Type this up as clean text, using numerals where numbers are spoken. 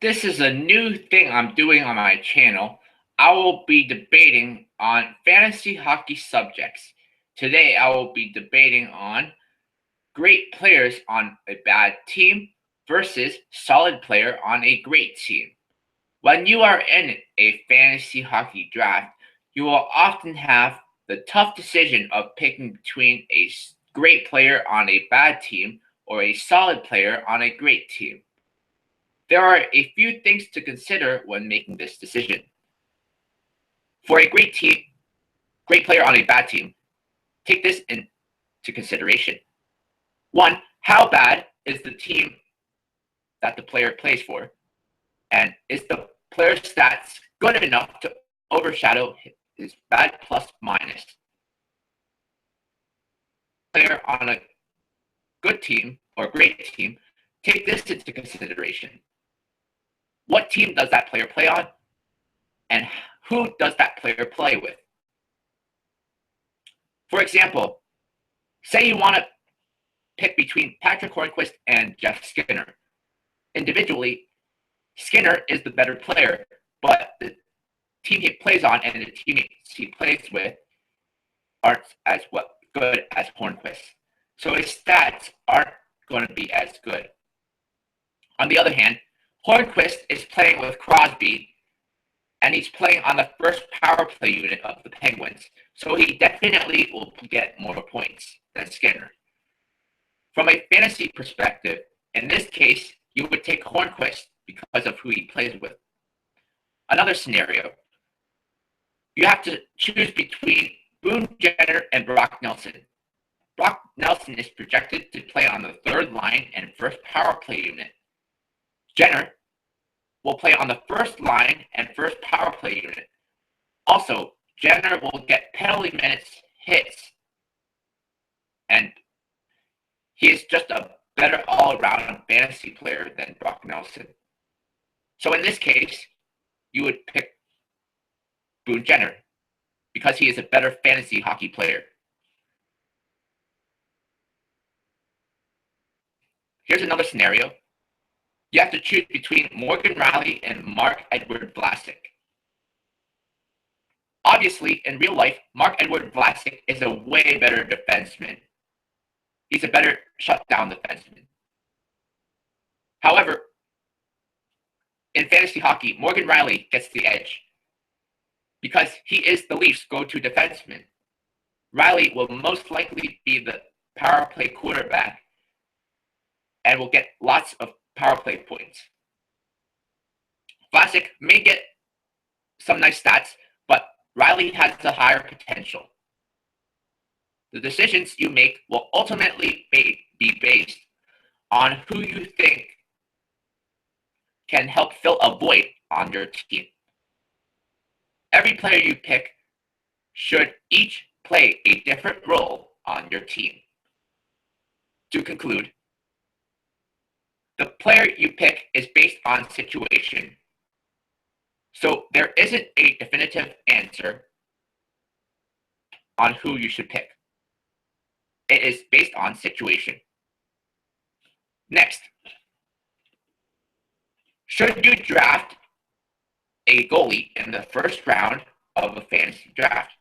This is a new thing I'm doing on my channel. I will be debating on fantasy hockey subjects. Today I will be debating on great players on a bad team versus solid player on a great team. When you are in a fantasy hockey draft, you will often have the tough decision of picking between a great player on a bad team or a solid player on a great team. There are a few things to consider when making this decision. For a great player on a bad team, take this into consideration. One, how bad is the team that the player plays for? And is the player's stats good enough to overshadow his bad plus minus? Player on a good team or great team, take this into consideration. What team does that player play on? And who does that player play with? For example, say you want to pick between Patrick Hornquist and Jeff Skinner. Individually, Skinner is the better player, but the team he plays on and the teammates he plays with aren't as good as Hornquist. So his stats aren't going to be as good. On the other hand, Hornquist is playing with Crosby, and he's playing on the first power play unit of the Penguins, so he definitely will get more points than Skinner. From a fantasy perspective, in this case, you would take Hornquist because of who he plays with. Another scenario, you have to choose between Boone Jenner and Brock Nelson. Brock Nelson is projected to play on the third line and first power play unit. Jenner will play on the first line and first power play unit. Also, Jenner will get penalty minutes hits, and he is just a better all-around fantasy player than Brock Nelson. So in this case, you would pick Boone Jenner because he is a better fantasy hockey player. Here's another scenario. You have to choose between Morgan Rielly and Marc-Eduord Vlasic. Obviously, in real life, Marc-Eduord Vlasic is a way better defenseman. He's a better shutdown defenseman. However, in fantasy hockey, Morgan Rielly gets the edge because he is the Leafs' go-to defenseman. Rielly will most likely be the power play quarterback and will get lots of power play points. Vlasic may get some nice stats, but Rielly has a higher potential. The decisions you make will ultimately be based on who you think can help fill a void on your team. Every player you pick should each play a different role on your team. To conclude, the player you pick is based on situation. So there isn't a definitive answer on who you should pick. It is based on situation. Next, should you draft a goalie in the first round of a fantasy draft?